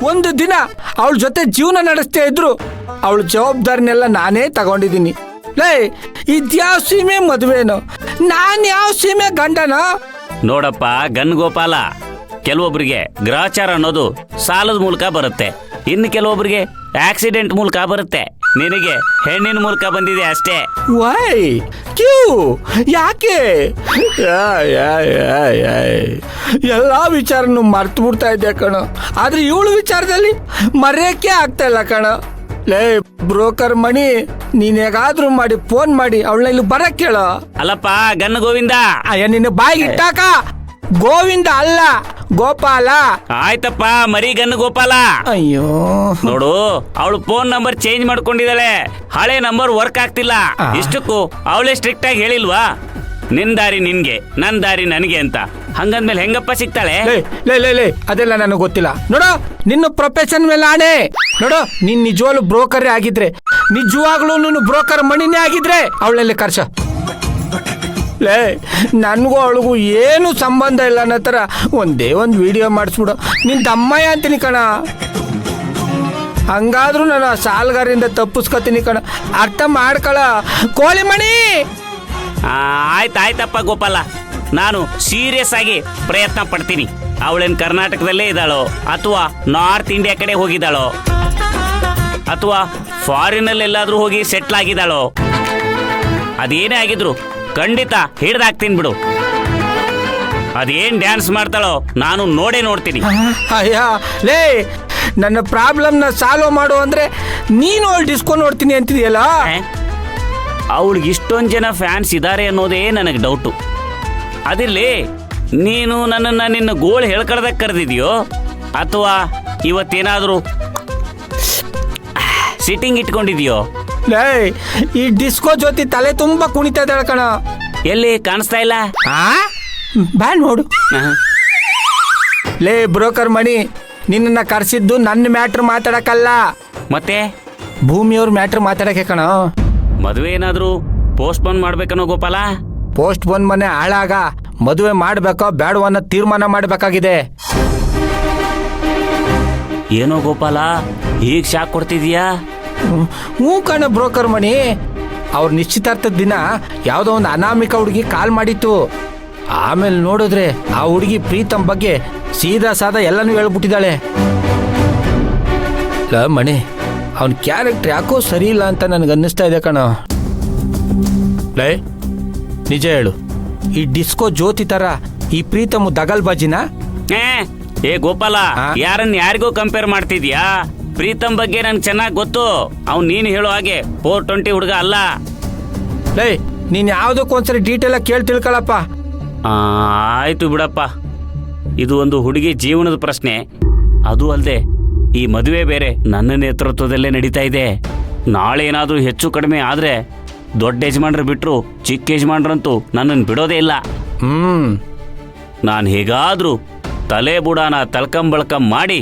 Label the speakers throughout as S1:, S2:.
S1: ಒಂದು ದಿನ ಅವಳ ಜೊತೆ ಜೀವನ ನಡೆಸ್ತಾ ಇದ್ರು ಅವಳ ಜವಾಬ್ದಾರಿನೆಲ್ಲ ನಾನೇ ತಗೊಂಡಿದ್ದೀನಿ. ಲೇ, ಇದ್ಯಾವ ಸೀಮೆ ಮದುವೆನೋ, ನಾನ್ ಯಾವ ಸೀಮೆ ಗಂಡನೋ?
S2: ನೋಡಪ್ಪ ಗನ್ಗೋಪಾಲ, ಕೆಲವೊಬ್ರಿಗೆ ಗ್ರಹಚಾರ ಅನ್ನೋದು ಸಾಲದ ಮೂಲಕ ಬರುತ್ತೆ, ಇನ್ನು ಕೆಲವೊಬ್ರಿಗೆ ಆಕ್ಸಿಡೆಂಟ್ ಮೂಲಕ ಬರುತ್ತೆ. ನಿನಗೆ ಹೆಣ್ಣಿನ ಮೂಲಕ ಬಂದಿದೆ ಅಷ್ಟೇ.
S1: ವೈ ಕ್ಯೂ ಯಾಕೆ? ಎಲ್ಲ ವಿಚಾರನು ಮರ್ತು ಬಿಡ್ತಾ ಇದ್ದೆ ಕಣ, ಆದ್ರೆ ಇವಳು ವಿಚಾರದಲ್ಲಿ ಮರೆಯಕ್ಕೆ ಆಗ್ತಾ ಇಲ್ಲ ಕಣ. ಲೇ ಬ್ರೋಕರ್ ಮಣಿ, ನೀನ್ ಹೇಗಾದ್ರೂ ಮಾಡಿ ಫೋನ್ ಮಾಡಿ ಅವಳನ್ನ ಇಲ್ಲಿ ಬರಕ್ ಹೇಳ.
S2: ಅಲ್ಲಪ್ಪ ಗನ್ನ ಗೋವಿಂದ.
S1: ಅಯ್ಯ ನಿನ್ನ ಬಾಯಿಗೆ ಇಟ್ಟಾಕ, ಗೋವಿಂದ ಅಲ್ಲ ಗೋಪಾಲ.
S2: ಆಯ್ತಪ್ಪ ಮರಿ ಗನ್ನ ಗೋಪಾಲ.
S1: ಅಯ್ಯೋ
S2: ನೋಡು, ಅವಳು ಫೋನ್ ನಂಬರ್ ಚೇಂಜ್ ಮಾಡ್ಕೊಂಡಿದ್ದಾಳೆ, ಹಳೆ ನಂಬರ್ ವರ್ಕ್ ಆಗ್ತಿಲ್ಲ. ಇಷ್ಟಕ್ಕೂ ಅವಳೇ ಸ್ಟ್ರಿಕ್ಟ್ ಆಗಿ ಹೇಳಿಲ್ವಾ, ನಿನ್ ದಾರಿ ನಿನ್ಗೆ, ನನ್ ದಾರಿ ನನಗೆ ಅಂತ. ಹಂಗಂದ್ಮೇಲೆ ಹೆಂಗಪ್ಪ ಸಿಗ್ತಾಳೆ?
S1: ಲೇ ಲೇ ಲೇ, ಅದೆಲ್ಲ ನನಗೆ ಗೊತ್ತಿಲ್ಲ. ನೋಡು, ನಿನ್ನ ಪ್ರೊಫೆಷನ್ ಮೇಲೆ ಆಣೆ. ನೋಡು, ನೀನ್ ನಿಜವಾಗ್ಲೂ ಬ್ರೋಕರೇ ಆಗಿದ್ರೆ, ನಿಜವಾಗ್ಲೂ ನೀನು ಬ್ರೋಕರ್ ಮಣಿನೇ ಆಗಿದ್ರೆ ಅವಳಲ್ಲಿ ಕರ್ಸ. ಲೇ, ನನಗೂ ಅವಳಿಗೂ ಏನು ಸಂಬಂಧ ಇಲ್ಲ ಅನ್ನೋ ಥರ ಒಂದೇ ಒಂದು ವಿಡಿಯೋ ಮಾಡಿಸ್ಬಿಡು. ನಿನ್ ತಮ್ಮಯ್ಯ ಅಂತೀನಿ ಕಣ. ಹಂಗಾದ್ರೂ ನಾನು ಆ ಸಾಲ್ಗಾರಿಂದ ತಪ್ಪಿಸ್ಕೊತೀನಿ ಕಣ, ಅರ್ಥ ಮಾಡ್ಕೊಳ ಕೋಳಿ ಮಣಿ.
S2: ಆಯ್ತಾಯ್ತಪ್ಪ ಗೋಪಾಲ, ನಾನು ಸೀರಿಯಸ್ ಆಗಿ ಪ್ರಯತ್ನ ಪಡ್ತೀನಿ. ಅವಳೇನು ಕರ್ನಾಟಕದಲ್ಲೇ ಇದ್ದಾಳೋ, ಅಥವಾ ನಾರ್ತ್ ಇಂಡಿಯಾ ಕಡೆ ಹೋಗಿದ್ದಾಳೋ, ಅಥವಾ ಫಾರಿನಲ್ಲಿ ಎಲ್ಲಾದ್ರೂ ಹೋಗಿ ಸೆಟ್ಲ್ ಆಗಿದ್ದಾಳೋ, ಅದೇನೇ ಆಗಿದ್ರು ಖಂಡಿತ ಹಿಡ್ದಾಕ್ತೀನಿ ಬಿಡು. ಅದೇನ್ ಡ್ಯಾನ್ಸ್ ಮಾಡ್ತಾಳೋ ನಾನು ನೋಡ್ತೀನಿ.
S1: ಅಯ್ಯ ಲೇ, ನನ್ನ ಪ್ರಾಬ್ಲಮ್ನ ಸಾಲ್ವ್ ಮಾಡು ಅಂದ್ರೆ ನೀನು ಅವಳು ಡಿಸ್ಕೋ ನೋಡ್ತೀನಿ ಅಂತಿದೆಯಲ್ಲ.
S2: ಅವಳಿಗೆ ಇಷ್ಟೊಂದು ಜನ ಫ್ಯಾನ್ಸ್ ಇದ್ದಾರೆ ಅನ್ನೋದೇ ನನಗೆ ಡೌಟು. ಅದಿರ್ಲಿ, ನೀನು ನನ್ನನ್ನು ನಿನ್ನ ಗೋಳು ಹೇಳ್ಕೊಳ್ದಕ್ಕೆ ಕರೆದಿದೆಯೋ, ಅಥವಾ ಇವತ್ತೇನಾದರೂ ಸಿಟ್ಟಿಂಗ್ ಇಟ್ಕೊಂಡಿದೆಯೋ?
S1: ಲೇ, ಈ ಡಿಸ್ಕೋ ಜೊತೆ ತಲೆ ತುಂಬಾ ಕುಣಿತಾ ಇದ್ದಾಳೆ ಕಣ.
S2: ಎಲ್ಲಿ ಕಾಣಿಸ್ತಾ ಇಲ್ಲ?
S1: ಬಾ ನೋಡು. ಲೇ ಬ್ರೋಕರ್ ಮಣಿ, ನಿನ್ನ ಕರ್ಸಿದ್ದು ನನ್ನ ಮ್ಯಾಟ್ರ್ ಮಾತಾಡಕ್ಕಲ್ಲ,
S2: ಮತ್ತೆ
S1: ಭೂಮಿಯವ್ರ ಮ್ಯಾಟ್ರ್ ಮಾತಾಡಕ್ಕೆ ಕಣ.
S2: ಮದುವೆ ಏನಾದರೂ ಪೋಸ್ಟ್ಪೋನ್ ಮಾಡ್ಬೇಕನ್ನೋ ಗೋಪಾಲ?
S1: ಪೋಸ್ಟ್ ಪೋನ್ ಮನೆ ಹಾಳಾಗ ಮದುವೆ ಮಾಡ್ಬೇಕೋ ಬೇಡವೋ ಅನ್ನೋ ತೀರ್ಮಾನ ಮಾಡಬೇಕಾಗಿದೆ.
S2: ಏನೋ ಗೋಪಾಲ, ಈಗ ಶಾಕ್ ಕೊಡ್ತಿದ್ಯಾ?
S1: ಹ್ಞೂ ಕಣ ಬ್ರೋಕರ್ ಮಣಿ, ಅವ್ರ ನಿಶ್ಚಿತಾರ್ಥದ ದಿನ ಯಾವುದೋ ಒಂದು ಅನಾಮಿಕ ಹುಡುಗಿ ಕಾಲ್ ಮಾಡಿತ್ತು. ಆಮೇಲೆ ನೋಡಿದ್ರೆ ಆ ಹುಡುಗಿ ಪ್ರೀತಮ್ ಬಗ್ಗೆ ಸೀದಾ ಸಾದಾ ಎಲ್ಲನೂ ಹೇಳ್ಬಿಟ್ಟಿದ್ದಾಳೆ. ಲ ಮಣಿ, ಅವನ ಕ್ಯಾರೆಕ್ಟರ್ ಯಾಕೋ ಸರಿ ಇಲ್ಲ ಅಂತ ನನಗೆ ಅನ್ನಿಸ್ತಾ ಇದೆ ಕಣ. ಲೇ, ನಿಜ ಹೇಳು, ಈ ಡಿಸ್ಕೋ ಜ್ಯೋತಿ ತರ ಈ ಪ್ರೀತಮ್ ದಗಲ್ಬಾಜಿನ?
S2: ಏ ಗೋಪಾಲ, ಯಾರನ್ನ ಯಾರಿಗೋ ಕಂಪೇರ್ ಮಾಡ್ತಿದ್ಯಾ? ಪ್ರೀತಮ್ ಬಗ್ಗೆ ನನ್ಗೆ ಚೆನ್ನಾಗಿ ಗೊತ್ತು. ಅವ್ನು ನೀನು ಹೇಳೋ ಹಾಗೆ 420 ಹುಡುಗ ಅಲ್ಲ.
S1: ಲೇ, ನೀನ್ ಯಾವ್ದಕ್ಕೊಂದ್ಸರಿ ಡೀಟೇಲ್ ಆಗಿ ಕೇಳಿ ತಿಳ್ಕೊಳಪ್ಪ.
S2: ಆಯ್ತು ಬಿಡಪ್ಪ, ಇದು ಒಂದು ಹುಡುಗಿ ಜೀವನದ ಪ್ರಶ್ನೆ. ಅದು ಅಲ್ಲದೆ ಈ ಮದುವೆ ಬೇರೆ ನನ್ನ ನೇತೃತ್ವದಲ್ಲೇ ನಡೀತಾ ಇದೆ. ನಾಳೆ ಏನಾದರೂ ಹೆಚ್ಚು ಕಡಿಮೆ ಆದ್ರೆ ದೊಡ್ಡ ಯಜಮಾನ್ರು ಬಿಟ್ರು ಚಿಕ್ಕ ಯಜಮಾನ್ರಂತೂ ನನ್ನನ್ನು ಬಿಡೋದೇ ಇಲ್ಲ. ನಾನು ಹೇಗಾದ್ರೂ ತಲೆ ಬುಡಾನ ತಳ್ಕಂಬಳ್ಕಂ ಮಾಡಿ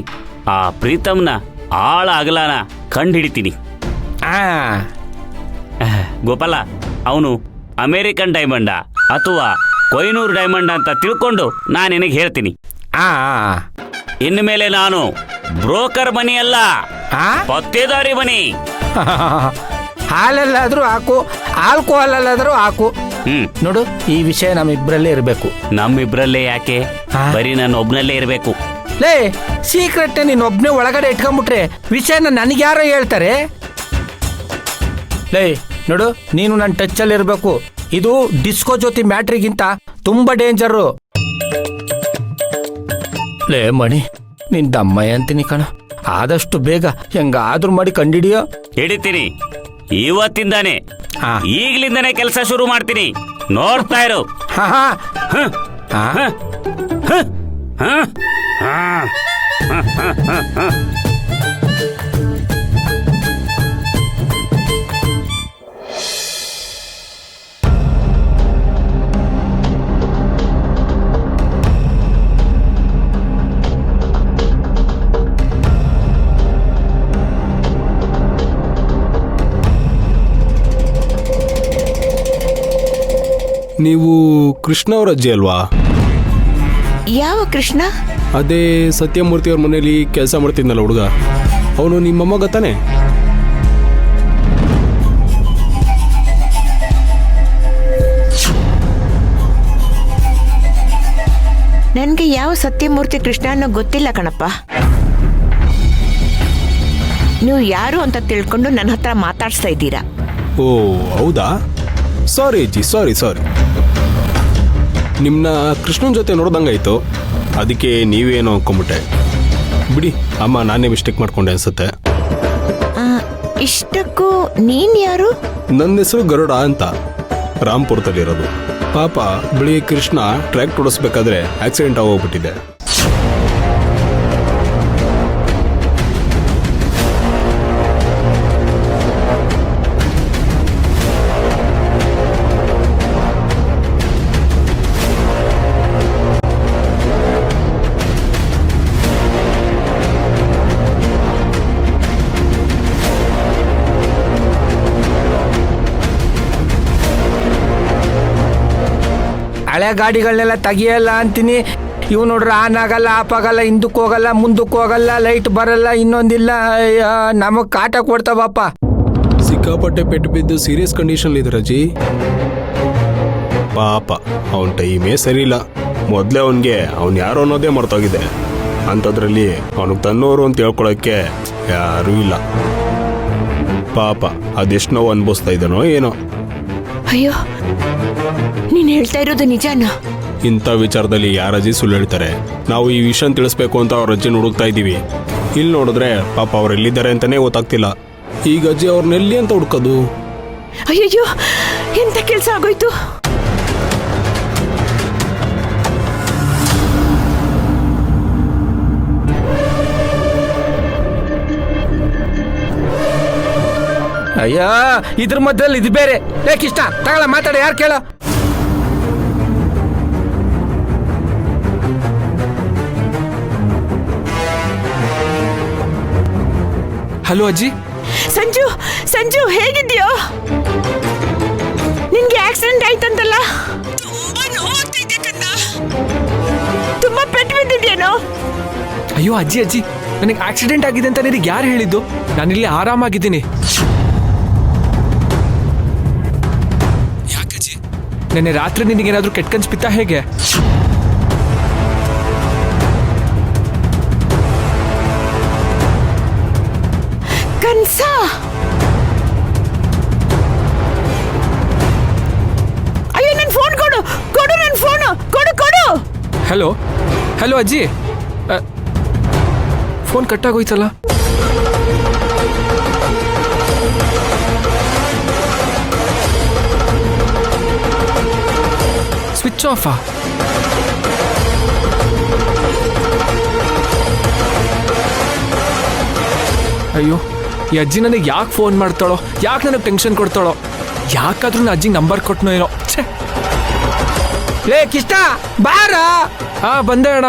S2: ಆ ಪ್ರೀತಮ್ನ ಆಳ ಅಗಲಾನ ಕಂಡುಹಿಡಿತೀನಿ. ಗೋಪಾಲ, ಅವನು ಅಮೇರಿಕನ್ ಡೈಮಂಡ ಅಥವಾ ಕೊಯ್ನೂರು ಡೈಮಂಡ್ ಅಂತ ತಿಳ್ಕೊಂಡು ನಾನು ನಿನಗೆ ಹೇಳ್ತೀನಿ. ಇನ್ನು ಮೇಲೆ ನಾನು ಬ್ರೋಕರ್ ಮನಿ ಅಲ್ಲ, ಪತ್ತೇದಾರಿ ಮನಿ.
S1: ಹಾಲಲ್ಲಾದ್ರೂ ಹಾಕು, ಆಲ್ಕೋಹಾಲಲ್ಲಾದ್ರೂ ಹಾಕು. ನೋಡು, ಈ ವಿಷಯ ನಮ್ಮಿಬ್ರಲ್ಲೇ ಇರಬೇಕು.
S2: ನಮ್ಮಿಬ್ರಲ್ಲೇ ಯಾಕೆ? ಬರೀ ನಾನು ಒಬ್ನಲ್ಲೇ ಇರಬೇಕು.
S1: ಲೇ, ಸೀಕ್ರೆಟ್ ನೀನ್ ಒಬ್ನೇ ಒಳಗಡೆ ಇಟ್ಕೊಂಡ್ಬಿಟ್ರೆ ವಿಷಯನ ನನಗೆ ಯಾರೋ ಹೇಳ್ತಾರೆ. ಲೇ ನೋಡು, ನೀನು ನನ್ನ ಟಚ್ ಇರಬೇಕು. ಇದು ಡಿಸ್ಕೋ ಜೊತೆ ಮ್ಯಾಟ್ರಿಗಿಂತ ತುಂಬಾ ಡೇಂಜರು. ಲೇ ಮಣಿ, ನಿನ್ ದಮ್ಮಯ್ಯ ಅಂತೀನಿ ಕಣ, ಆದಷ್ಟು ಬೇಗ ಹೆಂಗಾದ್ರೂ ಮಾಡಿ ಕಂಡಿಡಿಯೋ.
S2: ಹಿಡಿತೀನಿ, ಇವತ್ತಿಂದಾನೆ, ಈಗ್ಲಿಂದಾನೆ ಕೆಲಸ ಶುರು ಮಾಡ್ತೀನಿ. ನೋಡ್ತಾ ಇರು.
S3: ನೀವು ಕೃಷ್ಣ ಅವ್ರ ಅಜ್ಜಿ ಅಲ್ವಾ?
S4: ಯಾವ ಕೃಷ್ಣ?
S3: ಅದೇ ಸತ್ಯಮೂರ್ತಿ ಅವ್ರ ಮನೇಲಿ ಕೆಲಸ ಮಾಡ್ತಿದ್ನಲ್ಲ ಹುಡುಗ, ಅವನು ನಿಮ್ಮಮ್ಮ ಗೊತ್ತಾನೆ?
S4: ನನ್ಗೆ ಯಾವ ಸತ್ಯಮೂರ್ತಿ ಕೃಷ್ಣ ಅನ್ನೋ ಗೊತ್ತಿಲ್ಲ ಕಣಪ್ಪ. ನೀವು ಯಾರು ಅಂತ ತಿಳ್ಕೊಂಡು ನನ್ನ ಹತ್ರ ಮಾತಾಡ್ಸ್ತಾ ಇದ್ದೀರಾ.
S3: ಓ ಹೌದಾ, ಸಾರಿ ಅಜ್ಜಿ, ಸಾರಿ. ನಿಮ್ಮನ್ನ ಕೃಷ್ಣನ ಜೊತೆ ನೋಡ್ದಂಗಾಯ್ತು, ಅದಕ್ಕೆ ನೀವೇನೋ ಅನ್ಕೊಂಬಿಟ್ಟೆ. ಬಿಡಿ ಅಮ್ಮ, ನಾನೇ ಮಿಸ್ಟೇಕ್ ಮಾಡ್ಕೊಂಡೆ ಅನ್ಸುತ್ತೆ.
S4: ಇಷ್ಟಕ್ಕೂ ನೀನ್ ಯಾರು?
S3: ನನ್ನ ಹೆಸರು ಗರುಡ ಅಂತ, ರಾಂಪುರದಲ್ಲಿರೋದು. ಪಾಪ ಬಿಳಿ ಕೃಷ್ಣ ಟ್ರ್ಯಾಕ್ ಓಡಿಸ್ಬೇಕಾದ್ರೆ ಆಕ್ಸಿಡೆಂಟ್ ಆಗೋಗ್ಬಿಟ್ಟಿದೆ.
S1: ಹಳೆ ಗಾಡಿಗಳನ್ನೆಲ್ಲ ತೆಗಿಯಲ್ಲ ಅಂತೀನಿ. ಇವ್ ನೋಡ್ರಿ, ಆನ್ ಆಗಲ್ಲ, ಆಫ್ ಆಗಲ್ಲ, ಹಿಂದಕ್ಕೆ ಹೋಗಲ್ಲ, ಮುಂದಕ್ಕೆ ಹೋಗಲ್ಲ, ಲೈಟ್ ಬರಲ್ಲ, ಇನ್ನೊಂದಿಲ್ಲ. ನಮಗ್ ಕಾಟ ಕೊಡ್ತಾವಪ್ಪ.
S3: ಸಿಕ್ಕಾಪಟ್ಟೆ ಪೆಟ್ಟು ಬಿದ್ದು ಸೀರಿಯಸ್ ಕಂಡೀಷನ್ ಇದ್ದಾರೆ ಅಜ್ಜಿ. ಪಾಪ ಅವನ ಟೈಮೇ ಸರಿ ಇಲ್ಲ. ಮೊದಲೇ ಅವನಿಗೆ ಅವ್ನು ಯಾರು ಅನ್ನೋದೇ ಮರ್ತೋಗಿದೆ. ಅಂಥದ್ರಲ್ಲಿ ಅವನಿಗೆ ತನ್ನೋರು ಅಂತ ಹೇಳ್ಕೊಳಕ್ಕೆ ಯಾರೂ ಇಲ್ಲ. ಪಾಪ ಅದೆಷ್ಟು ನೋವು ಅನ್ಭವಿಸ್ತಾ ಇದ್ದಾನೋ ಏನೋ.
S4: ಅಯ್ಯೋ, ನೀನ್ ಹೇಳ್ತಾ ಇರೋದು ನಿಜಾನ?
S3: ಇಂಥ ವಿಚಾರದಲ್ಲಿ ಯಾರಜ್ಜಿ ಸುಳ್ಳು ಹೇಳ್ತಾರೆ? ನಾವು ಈ ವಿಷಯ ತಿಳಿಸ್ಬೇಕು ಅಂತ ಅವ್ರ ಅಜ್ಜಿನ ಹುಡುಕ್ತಾ ಇದ್ದೀವಿ. ಇಲ್ಲಿ ನೋಡಿದ್ರೆ ಪಾಪ ಅವ್ರು ಎಲ್ಲಿದ್ದಾರೆ ಅಂತಾನೆ ಗೊತ್ತಾಗ್ತಿಲ್ಲ. ಈಗ ಅಜ್ಜಿ ಅವ್ರನ್ನೆಲ್ಲಿ ಅಂತ ಹುಡ್ಕೋದು?
S4: ಅಯ್ಯಯ್ಯೋ, ಎಂತ ಕೆಲಸ ಆಗೋಯ್ತು.
S1: ಅಯ್ಯೋ, ಇದ್ರ ಮಧ್ಯದಲ್ಲಿ ಇದು ಬೇರೆ. ಇಷ್ಟ ತಗೊಳ, ಮಾತಾಡ, ಯಾರು ಕೇಳ.
S5: ಹಲೋ ಅಜ್ಜಿ.
S4: ಸಂಜು ಹೇಗಿದ್ಯೋ? ನಿನ್ಗೆ ಆಕ್ಸಿಡೆಂಟ್ ಆಯ್ತಂತಲ್ಲ? ತುಂಬಾ ನೋವಾಗ್ತಿದೆ ಕಣ್ಣ. ತುಂಬಾ ಪೆಟ್ಟು ಬಿದ್ದಿದ್ಯೇನೋ?
S5: ಅಯ್ಯೋ ಅಜ್ಜಿ, ನನಗೆ ಆಕ್ಸಿಡೆಂಟ್ ಆಗಿದೆ ಅಂತ ನಿನಗೆ ಯಾರು ಹೇಳಿದ್ದು? ನಾನಿಲ್ಲಿ ಆರಾಮಾಗಿದ್ದೀನಿ. ಯಾಕಜ್ಜಿ, ನೆನ್ನೆ ರಾತ್ರಿ ನಿನಗೇನಾದ್ರೂ ಕೆಟ್ಟ ಕನ್ಸು ಬಿತ್ತಾ ಹೇಗೆ?
S4: ಕನ್ಸ? ಅಯ್ಯೋ, ನನ್ ಫೋನ್ ಕೊಡು, ನನ್ ಫೋನ್ ಕೊಡು.
S5: ಹಲೋ ಅಜ್ಜಿ, ಫೋನ್ ಕಟ್ಟಾಗೋಯ್ತಲ್ಲ. ಸ್ವಿಚ್ ಆಫಾ? ಅಯ್ಯೋ, ಈ ಅಜ್ಜಿ ನನಗೆ ಯಾಕೆ ಫೋನ್ ಮಾಡ್ತಾಳೋ, ಯಾಕೆ ನನಗೆ ಟೆನ್ಷನ್ ಕೊಡ್ತಾಳೋ, ಯಾಕಾದ್ರೂ ನನ್ನ ಅಜ್ಜಿಗೆ ನಂಬರ್ ಕೊಟ್ನೋ ಏನೋ. ಛೇ.
S1: ಕಿಷ್ಟ ಬಾರ.
S5: ಬಂದೆ ಅಣ್ಣ.